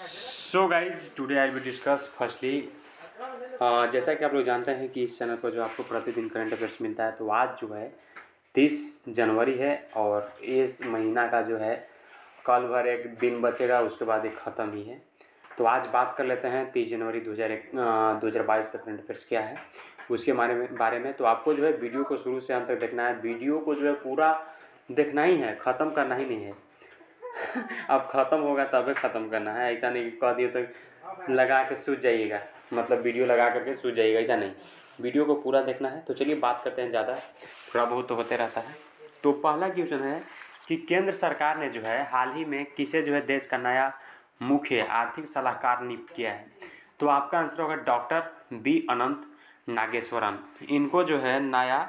So guys today I will discuss firstly जैसा कि आप लोग जानते हैं कि इस चैनल पर जो आपको प्रतिदिन करंट अफेयर्स मिलता है, तो आज जो है 30 जनवरी है और इस महीना का जो है कल भर एक दिन बचेगा, उसके बाद एक ख़त्म ही है। तो आज बात कर लेते हैं 30 जनवरी 2022 का करंट अफेयर्स क्या है उसके बारे में। तो आपको जो है वीडियो को शुरू से अंत तक देखना है। वीडियो को जो है पूरा देखना ही है, ख़त्म करना ही नहीं है। अब ख़त्म होगा तभी ख़त्म करना है, ऐसा नहीं कि कह दिए तो लगा के सूझ जाइएगा, मतलब वीडियो लगा करके सूझ जाइएगा, ऐसा नहीं। वीडियो को पूरा देखना है। तो चलिए बात करते हैं, ज़्यादा थोड़ा बहुत तो होते रहता है। तो पहला क्वेश्चन है कि केंद्र सरकार ने जो है हाल ही में किसे जो है देश का नया मुख्य आर्थिक सलाहकार नियुक्त किया है। तो आपका आंसर होगा डॉक्टर बी अनंत नागेश्वरन। इनको जो है नया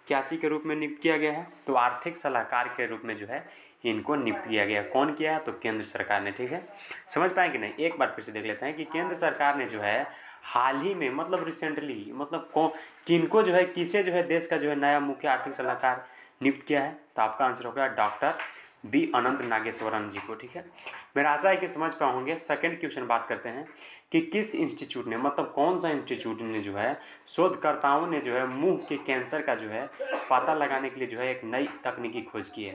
क्याची के रूप में नियुक्त किया गया है, तो आर्थिक सलाहकार के रूप में जो है इनको नियुक्त किया गया। कौन किया है? तो केंद्र सरकार ने। ठीक है, समझ पाए कि नहीं? एक बार फिर से देख लेते हैं कि केंद्र सरकार ने जो है हाल ही में, मतलब रिसेंटली, मतलब किनको जो है, किसे जो है देश का जो है नया मुख्य आर्थिक सलाहकार नियुक्त किया है। तो आपका आंसर होगा डॉक्टर बी अनंत नागेश्वरन जी को। ठीक है, मेरा आशा है कि समझ पाओगे। सेकंड क्वेश्चन बात करते हैं कि किस इंस्टीट्यूट ने, मतलब कौन सा इंस्टीट्यूट ने जो है, शोधकर्ताओं ने जो है मुंह के कैंसर का जो है पता लगाने के लिए जो है एक नई तकनीकी खोज की है।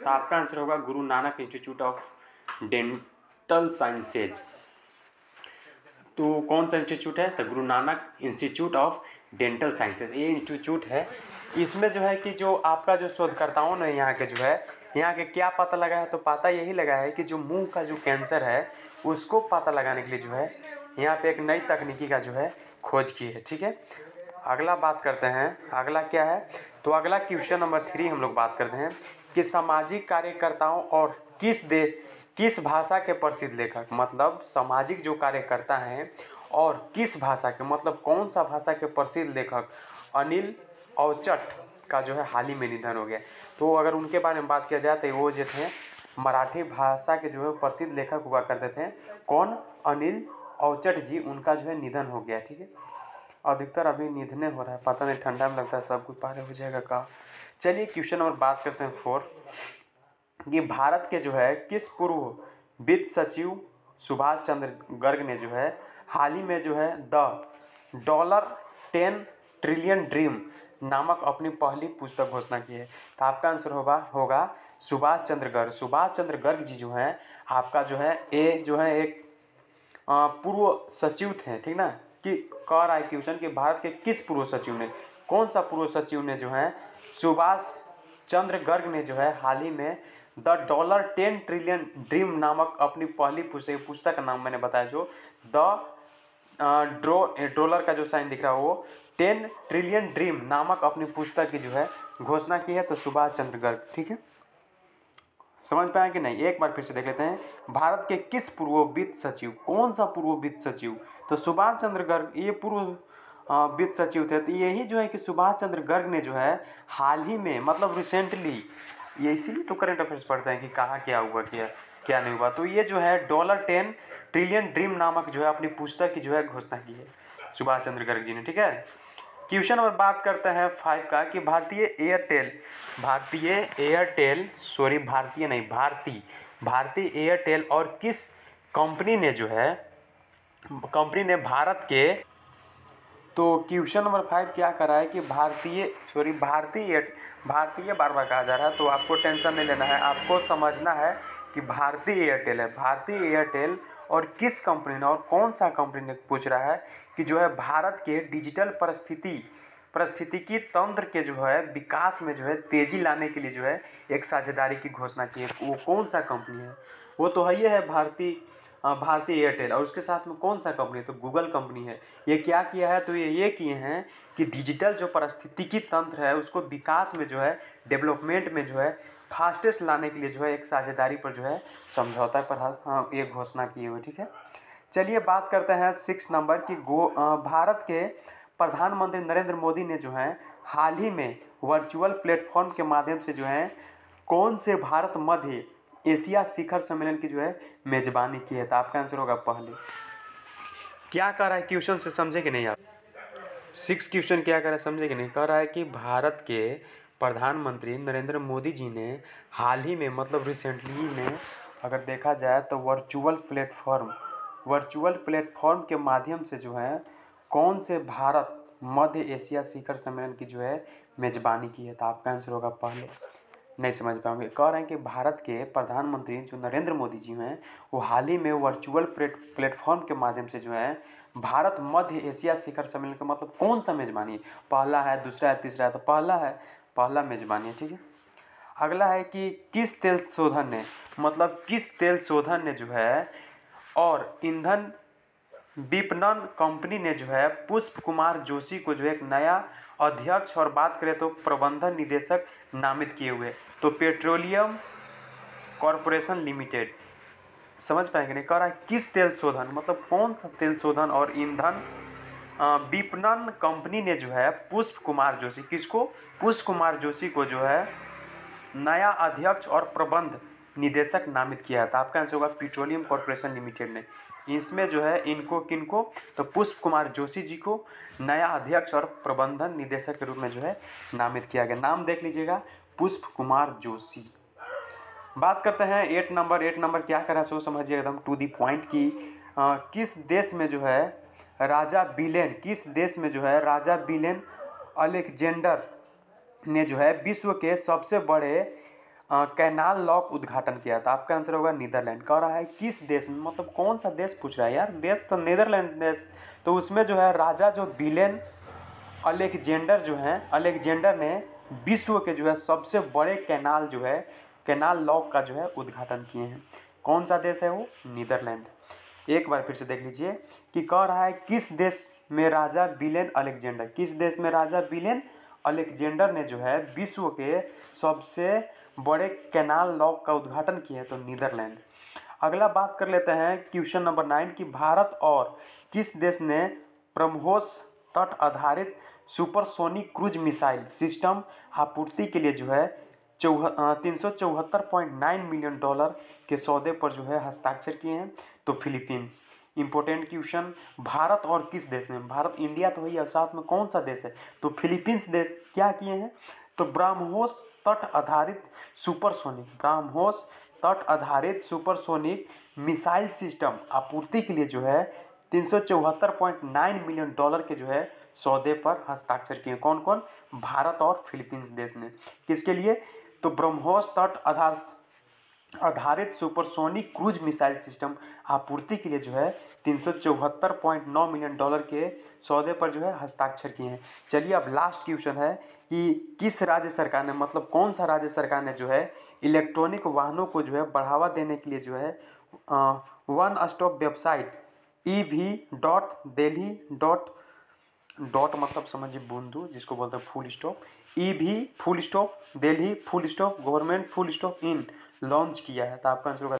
तो आपका आंसर होगा Guru Nanak institute of dental sciences. तो कौन सा इंस्टीट्यूट है? तो Guru Nanak institute of dental sciences, ये इंस्टीट्यूट है। इसमें जो है कि जो आपका जो शोधकर्ताओं ने यहाँ के जो है, यहाँ के क्या पता लगाया? तो पता यही लगाया है कि जो मुंह का जो कैंसर है उसको पता लगाने के लिए जो है यहाँ पे एक नई तकनीकी का जो है खोज की है। ठीक है, अगला बात करते हैं, अगला क्या है? तो अगला क्वेश्चन नंबर 3 हम लोग बात करते हैं कि सामाजिक कार्यकर्ताओं और किस भाषा के प्रसिद्ध लेखक, मतलब सामाजिक जो कार्यकर्ता हैं और किस भाषा के, मतलब कौन सा भाषा के प्रसिद्ध लेखक अनिल अवचट का जो है हाल ही में निधन हो गया। तो अगर उनके बारे में बात किया जाए तो वो जो थे मराठी भाषा के जो है प्रसिद्ध लेखक हुआ करते थे। कौन? अनिल अवचट जी, उनका जो है निधन हो गया। ठीक है, अधिकतर अभी निधने हो रहा है, पता नहीं ठंडा में लगता है सब कुछ पारे हो जाएगा का। चलिए क्वेश्चन नंबर बात करते हैं 4 कि भारत के जो है किस पूर्व वित्त सचिव सुभाष चंद्र गर्ग ने जो है हाल ही में जो है द $10 ट्रिलियन ड्रीम नामक अपनी पहली पुस्तक घोषणा की है। तो आपका आंसर होगा सुभाष चंद्र गर्ग। सुभाष चंद्र गर्ग जी जो है आपका जो है ए जो है एक पूर्व सचिव थे। ठीक ना, कि कह रहा है क्वेश्चन कि भारत के किस पूर्व सचिव ने, कौन सा पूर्व सचिव ने जो है सुभाष चंद्र गर्ग ने जो है हाल ही में द $10 ट्रिलियन ड्रीम नामक अपनी पहली पुस्तक का नाम मैंने बताया, जो द डॉलर का जो साइन दिख रहा है वो 10 ट्रिलियन ड्रीम नामक अपनी पुस्तक की जो है घोषणा की है। तो सुभाष चंद्र गर्ग। ठीक है, समझ पाए कि नहीं? एक बार फिर से देख लेते हैं, भारत के किस पूर्व वित्त सचिव, कौन सा पूर्व वित्त सचिव? तो सुभाष चंद्र गर्ग ये पूर्व वित्त सचिव थे। तो यही जो है कि सुभाष चंद्र गर्ग ने जो है हाल ही में, मतलब रिसेंटली, ये इसीलिए तो करंट अफेयर्स पढ़ते हैं कि कहाँ क्या हुआ, क्या नहीं हुआ। तो ये जो है $10 ट्रिलियन ड्रीम नामक जो है अपनी पुस्तक की जो है घोषणा की है सुभाष चंद्र गर्ग जी ने। ठीक है, क्वेश्चन नंबर बात करते हैं 5 का कि भारतीय एयरटेल और किस कंपनी ने भारत के, तो क्वेश्चन नंबर 5 क्या करा है कि भारतीय बार बार कहा जा रहा है, तो आपको टेंशन नहीं लेना है, आपको समझना है कि भारतीय एयरटेल है। भारतीय एयरटेल और किस कंपनी ने, और कौन सा कंपनी ने पूछ रहा है कि जो है भारत के डिजिटल पारिस्थितिकी तंत्र के जो है विकास में जो है तेजी लाने के लिए जो है एक साझेदारी की घोषणा की है। वो कौन सा कंपनी है? वो तो है, ये है भारतीय एयरटेल, और उसके साथ में कौन सा कंपनी है? तो गूगल कंपनी है। ये क्या किया है? तो ये किए हैं कि डिजिटल जो पारिस्थितिकी तंत्र है उसको विकास में जो है, डेवलपमेंट में जो है फास्टेस्ट लाने के लिए जो है एक साझेदारी पर जो है समझौता पर ये घोषणा की हुई। ठीक है, चलिए बात करते हैं 6 नंबर की भारत के प्रधानमंत्री नरेंद्र मोदी ने जो है हाल ही में वर्चुअल प्लेटफॉर्म के माध्यम से जो है कौन से भारत मध्य एशिया शिखर सम्मेलन की जो है मेजबानी की है। तो आपका आंसर होगा पहले। क्या कह रहा है क्वेश्चन से, समझे कि नहीं आप? 6 क्वेश्चन क्या कह रहा है, समझे कि नहीं? कह रहा है कि भारत के प्रधानमंत्री नरेंद्र मोदी जी ने हाल ही में, मतलब रिसेंटली में अगर देखा जाए तो वर्चुअल प्लेटफॉर्म वर्चुअल प्लेटफॉर्म के माध्यम से जो है कौन से भारत मध्य एशिया शिखर सम्मेलन की जो है मेजबानी की है? तो आपका आंसर होगा पहले। नहीं समझ पाओगे। कह रहे हैं कि भारत के प्रधानमंत्री जो नरेंद्र मोदी जी हैं वो हाल ही में वर्चुअल प्लेटफॉर्म के माध्यम से जो है भारत मध्य एशिया शिखर सम्मेलन का मतलब कौन सा मेजबानी है? पहला है, दूसरा है, तीसरा है? तो पहला है, पहला मेजबानी है। ठीक है। अगला है कि किस तेल शोधन ने, मतलब किस तेल शोधन ने जो है और ईंधन विपणन कंपनी ने जो है पुष्प कुमार जोशी को जो है एक नया अध्यक्ष और बात करें तो प्रबंधन निदेशक नामित किए हुए। तो पेट्रोलियम कॉरपोरेशन लिमिटेड, समझ पाएंगे नहीं? कह रहा है किस तेल शोधन, मतलब कौन सा तेल शोधन और ईंधन विपणन कंपनी ने जो है पुष्प कुमार जोशी, किसको? पुष्प कुमार जोशी को जो है नया अध्यक्ष और प्रबंध निदेशक नामित किया था। आपका आंसर होगा पेट्रोलियम कॉरपोरेशन लिमिटेड ने। इसमें जो है इनको किनको? तो पुष्प कुमार जोशी जी को नया अध्यक्ष और प्रबंधन निदेशक के रूप में जो है नामित किया गया। नाम देख लीजिएगा, पुष्प कुमार जोशी। बात करते हैं 8 नंबर क्या करा सो समझिए एकदम टू दी पॉइंट की किस देश में जो है राजा बिलेन, किस देश में जो है राजा बिलेन अलेक्जेंडर ने जो है विश्व के सबसे बड़े कैनाल लॉक उद्घाटन किया था? आपका आंसर होगा नीदरलैंड। कह रहा है किस देश में, मतलब कौन सा देश पूछ रहा है यार? देश तो नीदरलैंड देश। तो उसमें जो है राजा जो बिलेन अलेक्जेंडर जो हैं, अलेक्जेंडर ने विश्व के जो है सबसे बड़े कैनाल जो है कैनाल लॉक का जो है उद्घाटन किए हैं। कौन सा देश है वो? नीदरलैंड। एक बार फिर से देख लीजिए कि कह रहा है किस देश में राजा बिलेन अलेक्जेंडर, किस देश में राजा बिलेन अलेक्जेंडर ने जो है विश्व के सबसे बड़े कैनाल लॉक का उद्घाटन किया है? तो नीदरलैंड। अगला बात कर लेते हैं क्वेश्चन नंबर 9 कि भारत और किस देश ने ब्रह्मोस तट आधारित सुपरसोनिक क्रूज मिसाइल सिस्टम आपूर्ति के लिए जो है 374.9 मिलियन डॉलर के सौदे पर जो है हस्ताक्षर किए हैं? तो फिलीपींस। इंपॉर्टेंट क्वेश्चन, भारत और किस देश ने, भारत इंडिया तो है और साथ में कौन सा देश है? तो फिलीपींस देश क्या किए हैं? तो ब्रह्मोस तट आधारित सुपरसोनिक, ब्रह्मोस तट आधारित सुपरसोनिक मिसाइल सिस्टम आपूर्ति के लिए जो है 374.9 मिलियन डॉलर के जो है सौदे पर हस्ताक्षर किए। कौन कौन? भारत और फिलीपींस देश ने। किसके लिए? तो ब्रह्मोस तट आधारित सुपरसोनिक क्रूज मिसाइल सिस्टम आपूर्ति के लिए जो है 374.9 मिलियन डॉलर के सौदे पर जो है हस्ताक्षर किए हैं। चलिए अब लास्ट क्वेश्चन है कि किस राज्य सरकार ने, मतलब कौन सा राज्य सरकार ने जो है इलेक्ट्रॉनिक वाहनों को जो है बढ़ावा देने के लिए जो है one stop website ev.delhi dot मतलब समझिए बूंदू जिसको बोलते हैं full stop, ev full stop Delhi full stop government full stop in launch किया है? तो आपका आंसर होगा